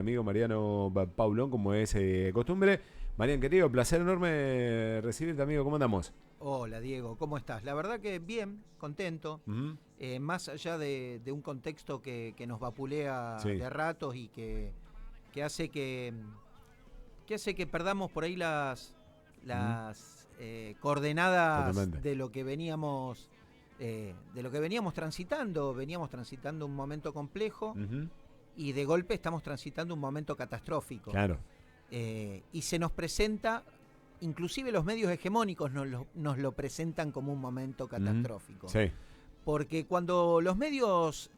Amigo Mariano Paulón, como es costumbre. Marian, querido, placer enorme recibirte, amigo. ¿Cómo andamos? Hola Diego, ¿cómo estás? La verdad que bien, contento. Ujú. Más allá de un contexto que nos vapulea Sí. de ratos y que hace que hace que perdamos por ahí Ujú. las coordenadas Totalmente. de lo que veníamos transitando. Veníamos transitando un momento complejo Ujú. y de golpe estamos transitando un momento catastrófico. Claro. Y se nos presenta, inclusive los medios hegemónicos nos lo presentan como un momento Ujú. catastrófico. Sí. Porque cuando los medios,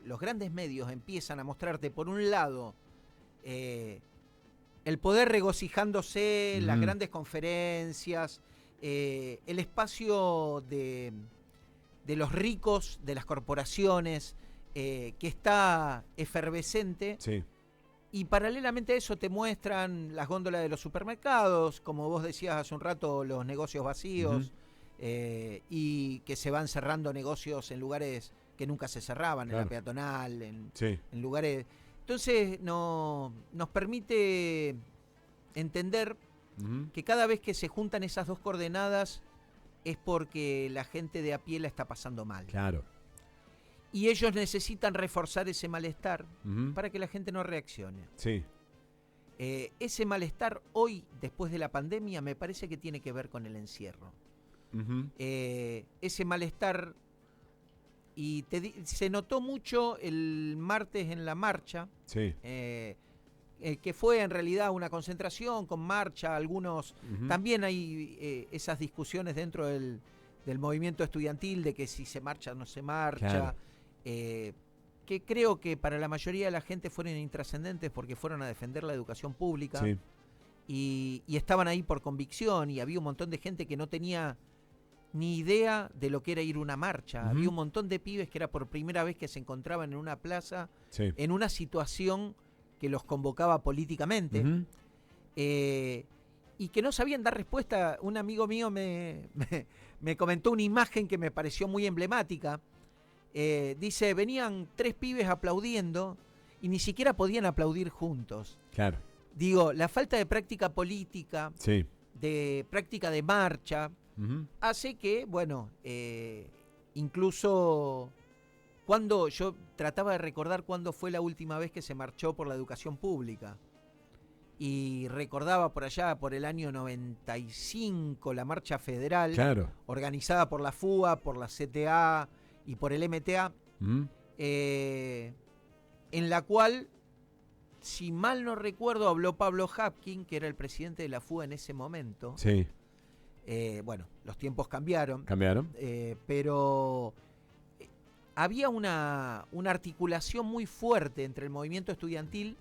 los grandes medios empiezan a mostrarte, por un lado, el poder regocijándose, las Ujú. grandes conferencias, el espacio de los ricos, de las corporaciones, que está efervescente, Sí. y paralelamente a eso te muestran las góndolas de los supermercados, como vos decías hace un rato, los negocios Ujú. vacíos, y que se van cerrando negocios en lugares que nunca se cerraban, en la Claro. peatonal, Sí. en lugares... Entonces nos permite entender Ujú. que cada vez que se juntan esas dos coordenadas es porque la gente de a pie la está pasando mal. Claro. Y ellos necesitan reforzar ese malestar Ujú. para que la gente no reaccione. Sí. Ese malestar hoy, después de la pandemia, me parece que tiene que ver con el encierro. Ujú. Ese malestar, y se notó mucho el martes en la marcha, Sí. que fue en realidad una concentración con marcha, algunos... Ujú. También hay esas discusiones dentro del movimiento estudiantil de que si se marcha o no se Claro. marcha, que creo que para la mayoría de la gente fueron intrascendentes porque fueron a defender la educación pública Sí. y estaban ahí por convicción, y había un montón de gente que no tenía ni idea de lo que era ir a una marcha. Había Ujú. un montón de pibes que era por primera vez que se encontraban en una plaza, Sí. en una situación que los convocaba políticamente, Ujú. eh, y que no sabían dar respuesta. Un amigo mío me comentó una imagen que me pareció muy emblemática. Dice, venían tres pibes aplaudiendo y ni siquiera podían aplaudir juntos. Claro. Digo, la falta de práctica política, Sí. de práctica de marcha, Ujú. hace que, bueno, incluso cuando yo trataba de recordar cuándo fue la última vez que se marchó por la educación pública, y recordaba por allá, por el año 95, la marcha federal, Claro. organizada por la FUA, por la CTA y por el MTA, Ujú. en la cual, si mal no recuerdo, habló Pablo Hapkin, que era el presidente de la FUA en ese momento. Sí. Bueno, los tiempos cambiaron, ¿Cambiaron? pero había una articulación muy fuerte entre el movimiento estudiantil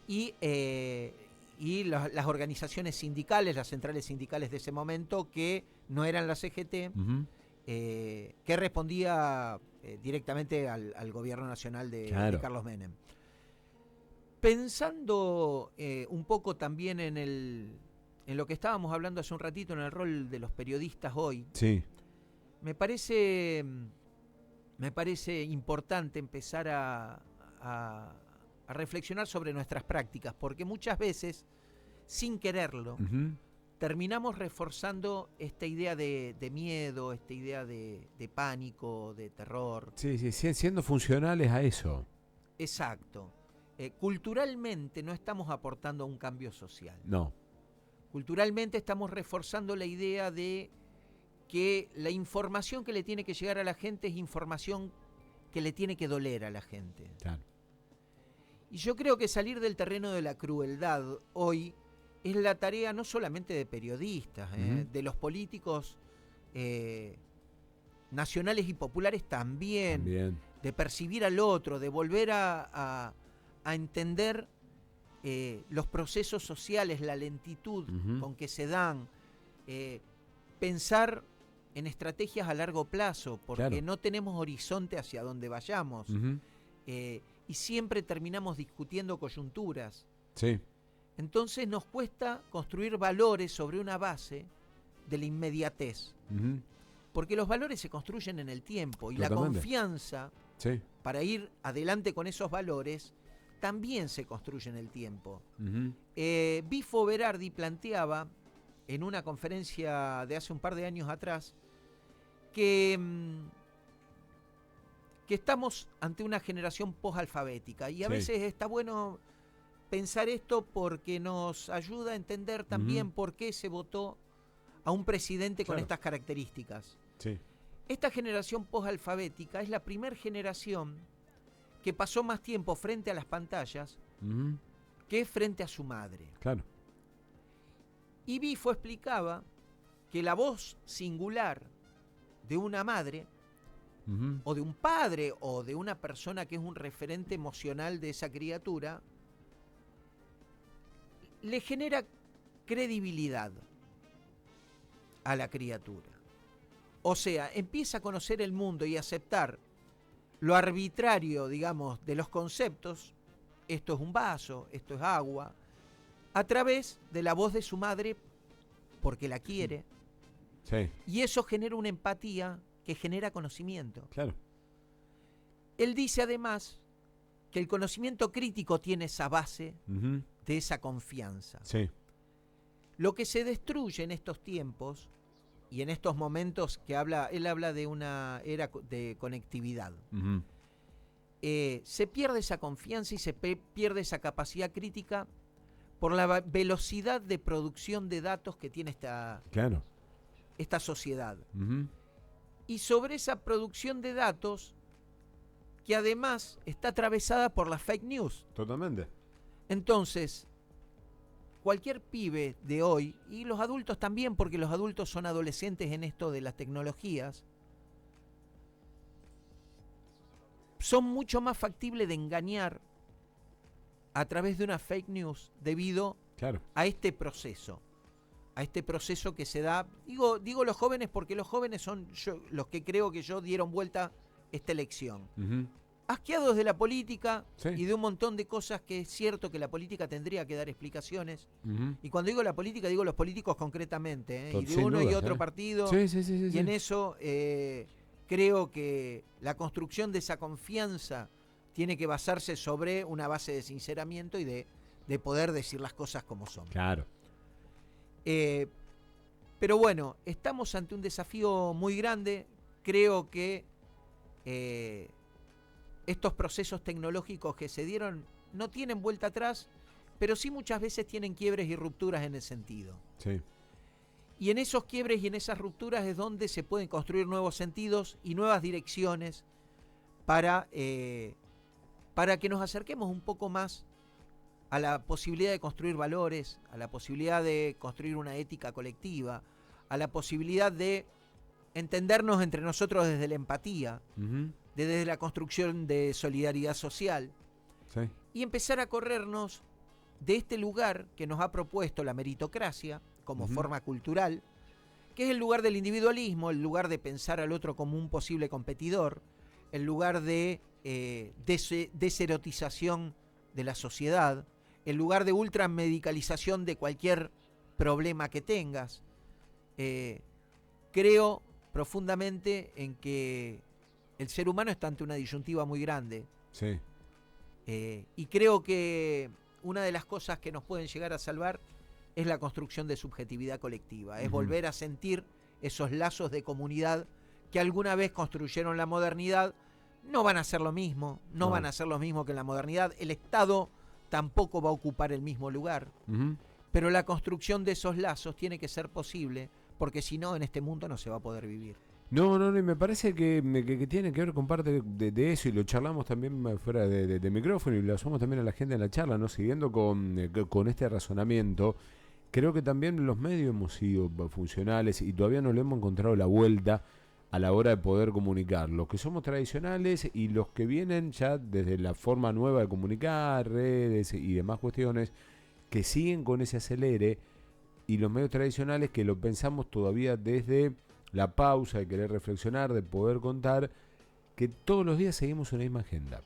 y las organizaciones sindicales, las centrales sindicales de ese momento, que no eran la CGT, Ujú. que respondía directamente al gobierno nacional de Claro. Carlos Menem. Pensando un poco también en lo que estábamos hablando hace un ratito, en el rol de los periodistas hoy, Sí. me parece importante empezar a reflexionar sobre nuestras prácticas, porque muchas veces, sin quererlo, Ujú. terminamos reforzando esta idea de miedo, esta idea de pánico, de terror. Sí, sí, siendo funcionales a eso. Exacto. Culturalmente no estamos aportando a un cambio social. No. Culturalmente estamos reforzando la idea de que la información que le tiene que llegar a la gente es información que le tiene que doler a la gente. Claro. Y yo creo que salir del terreno de la crueldad hoy es la tarea no solamente de periodistas, Ujú. de los políticos nacionales y populares también, También. de percibir al otro, de volver a entender los procesos sociales, la lentitud Ujú. con que se dan, pensar en estrategias a largo plazo, porque Claro. no tenemos horizonte hacia donde vayamos. Ujú. Y siempre terminamos discutiendo coyunturas. Sí. Entonces nos cuesta construir valores sobre una base de la inmediatez. Ujú. Porque los valores se construyen en el tiempo y la Totalmente. confianza Sí. para ir adelante con esos valores también se construye en el tiempo. Ujú. Bifo Berardi planteaba en una conferencia de hace un par de años atrás que estamos ante una generación posalfabética y a Sí. veces está bueno pensar esto porque nos ayuda a entender también Ujú. por qué se votó a un presidente con Claro. estas características. Sí. Esta generación posalfabética es la primera generación que pasó más tiempo frente a las pantallas Ujú. que frente a su madre. Claro. Y Bifo explicaba que la voz singular de una madre Ujú. o de un padre o de una persona que es un referente emocional de esa criatura le genera credibilidad a la criatura. O sea, empieza a conocer el mundo y a aceptar lo arbitrario, digamos, de los conceptos. Esto es un vaso, esto es agua, a través de la voz de su madre porque la quiere. Sí. Y eso genera una empatía que genera conocimiento. Claro. Él dice además que el conocimiento crítico tiene esa base Ujú. de esa confianza. Sí. Lo que se destruye en estos tiempos y en estos momentos que él habla de una era de conectividad. Ujú. Se pierde esa confianza y se pierde esa capacidad crítica por la velocidad de producción de datos que tiene Claro. esta sociedad. Ujú. Y sobre esa producción de datos, que además está atravesada por las fake news. Totalmente. Entonces, cualquier pibe de hoy, y los adultos también, porque los adultos son adolescentes en esto de las tecnologías, son mucho más factibles de engañar a través de una fake news debido Claro. a este proceso que se da. Digo los jóvenes porque los jóvenes son los que creo que dieron vuelta esta elección. Ujú. Asqueados de la política Sí. y de un montón de cosas que es cierto que la política tendría que dar explicaciones. Ujú. Y cuando digo la política, digo los políticos concretamente, y de Sin uno y dudas, otro partido. Sí, sí, sí, sí, Y sí. en eso creo que la construcción de esa confianza tiene que basarse sobre una base de sinceramiento y de poder decir las cosas como son. Claro. Pero bueno, estamos ante un desafío muy grande. Creo que estos procesos tecnológicos que se dieron no tienen vuelta atrás, pero sí muchas veces tienen quiebres y rupturas en el sentido. Sí. Y en esos quiebres y en esas rupturas es donde se pueden construir nuevos sentidos y nuevas direcciones para que nos acerquemos un poco más a la posibilidad de construir valores, a la posibilidad de construir una ética colectiva, a la posibilidad de entendernos entre nosotros desde la empatía, Ujú. desde la construcción de solidaridad social Sí. y empezar a corrernos de este lugar que nos ha propuesto la meritocracia como Ujú. forma cultural, que es el lugar del individualismo, el lugar de pensar al otro como un posible competidor, el lugar de deserotización de la sociedad, el lugar de ultramedicalización de cualquier problema que tengas. Creo profundamente en que el ser humano está ante una disyuntiva muy grande. Sí. Y creo que una de las cosas que nos pueden llegar a salvar es la construcción de subjetividad colectiva, es Ujú. volver a sentir esos lazos de comunidad que alguna vez construyeron la modernidad. No van a ser lo mismo, no No. van a ser lo mismo que en la modernidad. El Estado tampoco va a ocupar el mismo lugar, Ujú. pero la construcción de esos lazos tiene que ser posible, porque si no, en este mundo no se va a poder vivir. No, y me parece que tiene que ver con parte de eso y lo charlamos también fuera de micrófono y lo hacemos también a la gente en la charla, ¿no? Siguiendo con este razonamiento, creo que también los medios hemos sido funcionales y todavía no le hemos encontrado la vuelta a la hora de poder comunicar. Los que somos tradicionales y los que vienen ya desde la forma nueva de comunicar, redes y demás cuestiones, que siguen con ese acelere, y los medios tradicionales que lo pensamos todavía desde la pausa, de querer reflexionar, de poder contar, que todos los días seguimos una misma agenda.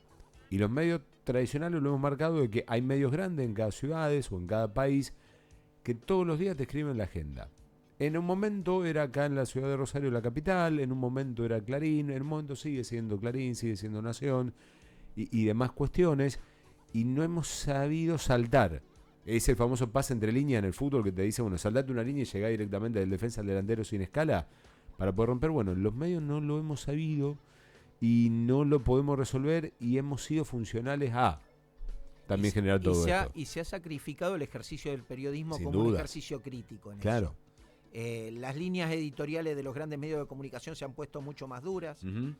Y los medios tradicionales lo hemos marcado de que hay medios grandes en cada ciudad o en cada país que todos los días te escriben la agenda. En un momento era acá en la ciudad de Rosario la capital, en un momento era Clarín, en un momento sigue siendo Clarín, sigue siendo Nación y demás cuestiones. y no hemos sabido saltar. Es el famoso pase entre líneas en el fútbol que te dice, bueno, saltate una línea y llegá directamente del defensa al delantero sin escala para poder romper. Bueno, los medios no lo hemos sabido y no lo podemos resolver y hemos sido funcionales a también generar todo esto. Y se ha sacrificado el ejercicio del periodismo Sin como un dudas. ejercicio crítico en Claro. eso. Las líneas editoriales de los grandes medios de comunicación se han puesto mucho más duras. Uh-huh.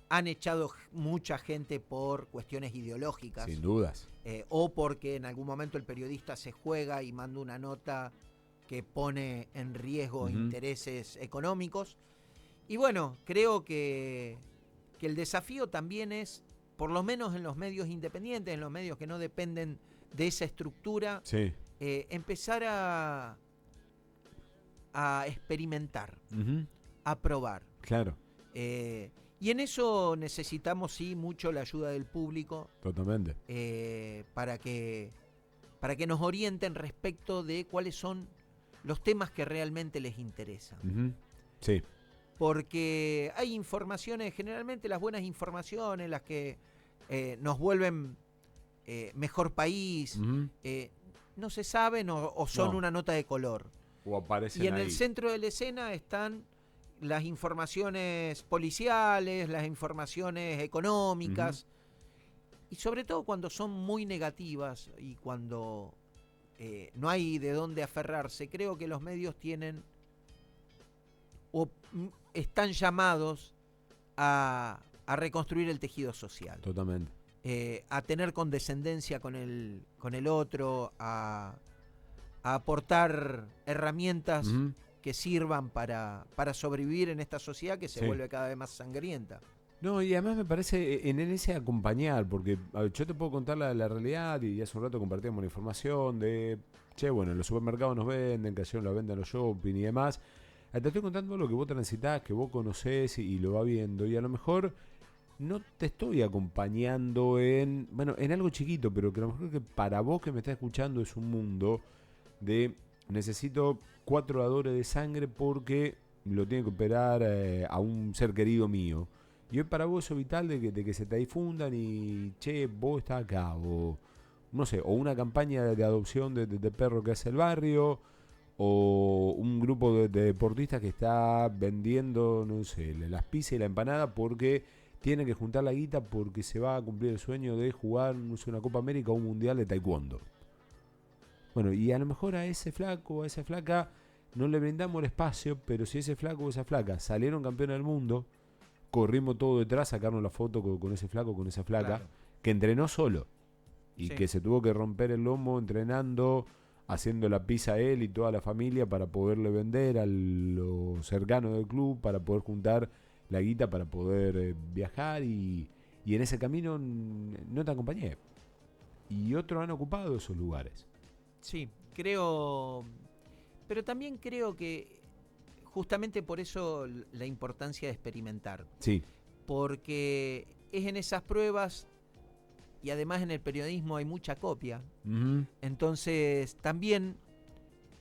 Han echado mucha gente por cuestiones ideológicas. Sin dudas. O porque en algún momento el periodista se juega y manda una nota que pone en riesgo intereses económicos. Y bueno, creo que el desafío también es, por lo menos en los medios independientes, en los medios que no dependen de esa estructura, Sí. empezar a experimentar, Uh-huh. a probar. Claro. Y en eso necesitamos, sí, mucho la ayuda del público Totalmente. para que nos orienten respecto de cuáles son los temas que realmente les interesan. Uh-huh. Sí. Porque hay informaciones, generalmente las buenas informaciones, las que nos vuelven mejor país, Uh-huh. no se saben o son No. una nota de color. O aparecen Y en ahí. el centro de la escena están las informaciones policiales, las informaciones económicas, y sobre todo cuando son muy negativas y cuando no hay de dónde aferrarse. Creo que los medios tienen o están llamados a reconstruir el tejido social, Totalmente. a tener condescendencia con el otro, a aportar herramientas Uh-huh. que sirvan para sobrevivir en esta sociedad que se Sí. vuelve cada vez más sangrienta. No, y además me parece en ese acompañar, porque a ver, yo te puedo contar la realidad y hace un rato compartíamos la información de, che, bueno, en los supermercados nos venden, que ayer la venden los shopping y demás. Te estoy contando lo que vos transitas, que vos conocés y lo va viendo, y a lo mejor no te estoy acompañando en algo chiquito, pero que a lo mejor que para vos que me estás escuchando es un mundo de necesito 4 dadores de sangre porque lo tiene que operar a un ser querido mío. Y hoy para vos eso es vital de que se te difundan y, che, vos estás acá, o no sé, o una campaña de adopción de perro que hace el barrio, o un grupo de deportistas que está vendiendo, no sé, las pizzas y la empanada porque tiene que juntar la guita porque se va a cumplir el sueño de jugar, no sé, una Copa América o un Mundial de Taekwondo. Bueno, y a lo mejor a ese flaco o a esa flaca no le brindamos el espacio, pero si ese flaco o esa flaca salieron campeones del mundo, corrimos todo detrás, sacarnos la foto con ese flaco o con esa flaca, Claro. que entrenó solo y Sí. que se tuvo que romper el lomo entrenando, haciendo la pizza él y toda la familia para poderle vender a los cercanos del club, para poder juntar la guita, para poder viajar y en ese camino no te acompañé. Y otros han ocupado esos lugares. Sí, creo, pero también creo que justamente por eso la importancia de experimentar, Sí. porque es en esas pruebas y además en el periodismo hay mucha copia, Uh-huh. entonces también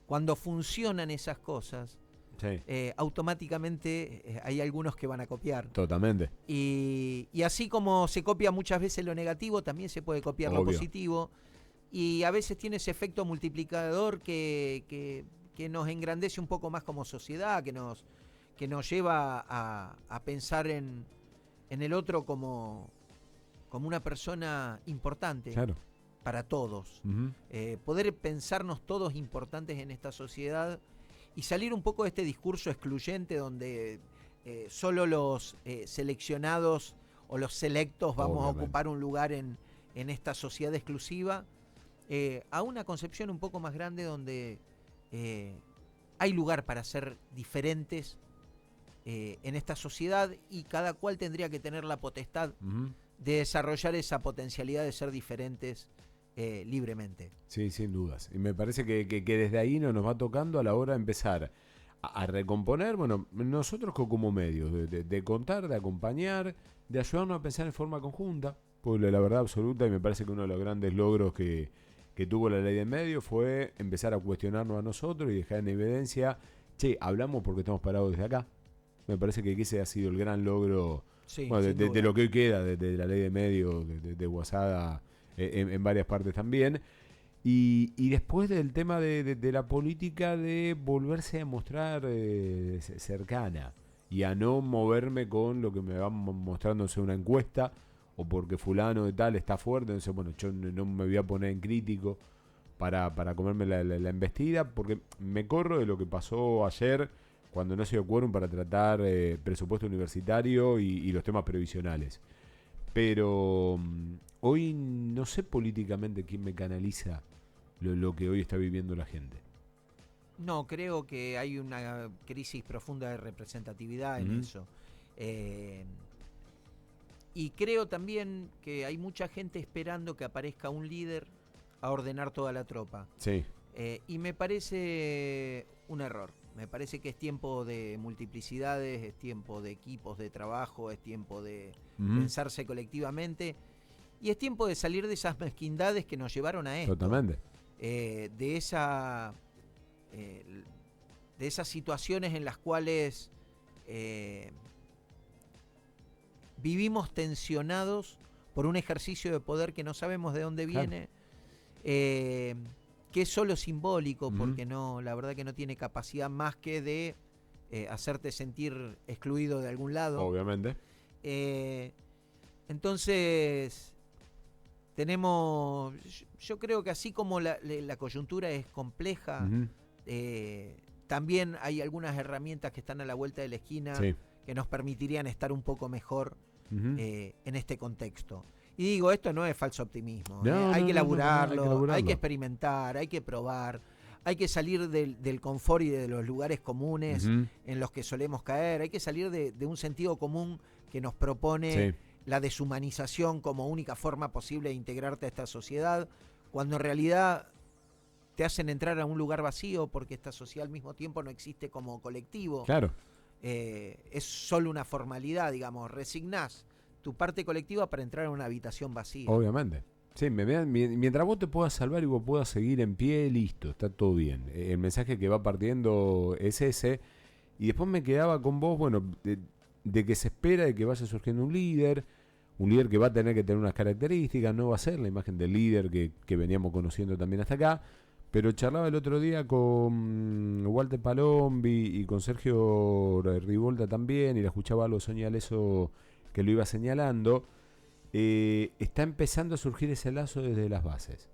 cuando funcionan esas cosas, Sí. automáticamente hay algunos que van a copiar. Totalmente. Y así como se copia muchas veces lo negativo, también se puede copiar lo Obvio. positivo. Y a veces tiene ese efecto multiplicador que nos engrandece un poco más como sociedad, que nos lleva a pensar en el otro como una persona importante Claro. para todos. Uh-huh. Poder pensarnos todos importantes en esta sociedad y salir un poco de este discurso excluyente donde solo los seleccionados o los selectos vamos Obviamente. a ocupar un lugar en esta sociedad exclusiva, a una concepción un poco más grande donde hay lugar para ser diferentes en esta sociedad y cada cual tendría que tener la potestad Uh-huh. de desarrollar esa potencialidad de ser diferentes libremente. Sí, sin dudas. Y me parece que desde ahí nos va tocando a la hora de empezar a recomponer, bueno, nosotros como medios, de contar, de acompañar, de ayudarnos a pensar en forma conjunta, pues la verdad absoluta, y me parece que uno de los grandes logros que tuvo la ley de medios fue empezar a cuestionarnos a nosotros y dejar en evidencia, che, hablamos porque estamos parados desde acá. Me parece que ese ha sido el gran logro Sí, bueno, sin duda. de lo que hoy queda, de la ley de medios, de Guasada, en varias partes también. Y después del tema de la política, de volverse a mostrar cercana y a no moverme con lo que me van mostrando en una encuesta o porque fulano de tal está fuerte. Entonces, bueno, yo no me voy a poner en crítico para comerme la embestida, porque me corro de lo que pasó ayer cuando no se dio quórum para tratar presupuesto universitario y los temas previsionales. Pero hoy no sé políticamente quién me canaliza lo que hoy está viviendo la gente. No, creo que hay una crisis profunda de representatividad en eso. Y creo también que hay mucha gente esperando que aparezca un líder a ordenar toda la tropa. Sí. Y me parece un error. Me parece que es tiempo de multiplicidades, es tiempo de equipos de trabajo, es tiempo de pensarse colectivamente y es tiempo de salir de esas mezquindades que nos llevaron a esto. Totalmente. De esas situaciones en las cuales vivimos tensionados por un ejercicio de poder que no sabemos de dónde viene, que es solo simbólico, porque no, la verdad que no tiene capacidad más que de hacerte sentir excluido de algún lado. Obviamente. Entonces tenemos, yo creo que así como la coyuntura es compleja, también hay algunas herramientas que están a la vuelta de la esquina que nos permitirían estar un poco mejor en este contexto. Y digo, esto no es falso optimismo. Hay que laburarlo, hay que experimentar, hay que probar, hay que salir del confort y de los lugares comunes en los que solemos caer, hay que salir de un sentido común que nos propone la deshumanización como única forma posible de integrarte a esta sociedad, cuando en realidad te hacen entrar a un lugar vacío porque esta sociedad al mismo tiempo no existe como colectivo. Claro. Es solo una formalidad, digamos, resignás tu parte colectiva para entrar a una habitación vacía. Obviamente. Sí, mientras vos te puedas salvar y vos puedas seguir en pie, listo, está todo bien. El mensaje que va partiendo es ese. Y después me quedaba con vos, bueno, de que se espera de que vaya surgiendo un líder que va a tener que tener unas características, no va a ser la imagen del líder que veníamos conociendo también hasta acá. Pero charlaba el otro día con Walter Palombi y con Sergio Rivolta también, y la escuchaba a los Sonia Leso que lo iba señalando. Está empezando a surgir ese lazo desde las bases.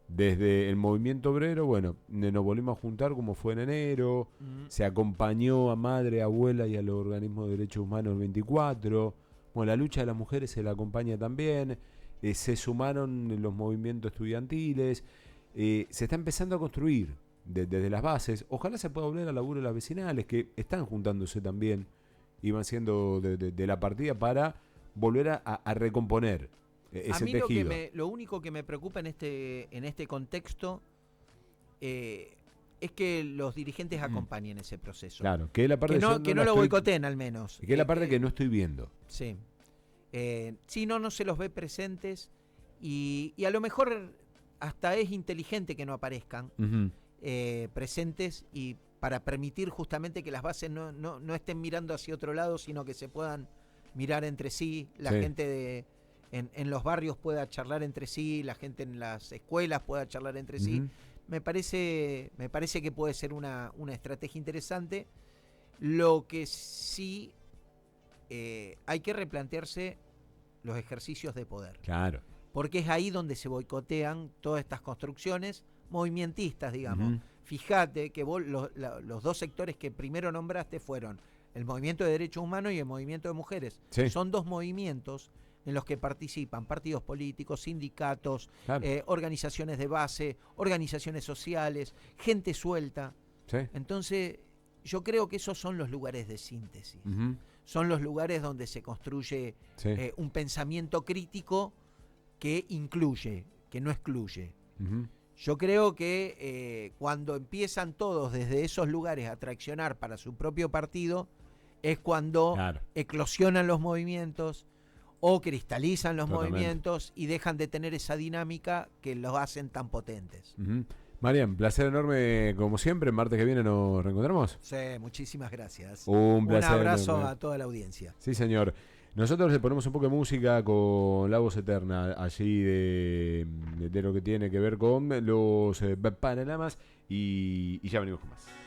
Desde el movimiento obrero, bueno, nos volvimos a juntar como fue en enero, se acompañó a madre, abuela y a los organismos de derechos humanos el 24, bueno, la lucha de las mujeres se la acompaña también, se sumaron los movimientos estudiantiles, se está empezando a construir desde las bases. Ojalá se pueda volver al laburo de las vecinales, que están juntándose también y van siendo de la partida para volver a recomponer ese tejido. Lo único que me preocupa en este contexto es que los dirigentes acompañen ese proceso. Claro, que es la parte que no lo boicoteen al menos. Que es la parte que no estoy viendo. Sí. Si no se los ve presentes y a lo mejor hasta es inteligente que no aparezcan presentes y para permitir justamente que las bases no estén mirando hacia otro lado, sino que se puedan mirar entre sí, la gente en los barrios pueda charlar entre sí, la gente en las escuelas pueda charlar entre sí. Me parece que puede ser una estrategia interesante. Lo que sí hay que replantearse los ejercicios de poder. Claro. Porque es ahí donde se boicotean todas estas construcciones movimentistas, digamos. Fíjate que vos, los dos sectores que primero nombraste fueron el movimiento de derechos humanos y el movimiento de mujeres. Son dos movimientos en los que participan partidos políticos, sindicatos, organizaciones de base, organizaciones sociales, gente suelta. Entonces, yo creo que esos son los lugares de síntesis. Son los lugares donde se construye un pensamiento crítico que incluye, que no excluye. Yo creo que cuando empiezan todos desde esos lugares a traccionar para su propio partido, es cuando eclosionan los movimientos o cristalizan los movimientos y dejan de tener esa dinámica que los hacen tan potentes. Marian, placer enorme como siempre. Martes que viene nos reencontramos. Sí, muchísimas gracias. Un placer. Un abrazo enorme. a toda la audiencia. Sí, señor. Nosotros le ponemos un poco de música con la voz eterna, allí de lo que tiene que ver con los Paralamas y ya venimos con más.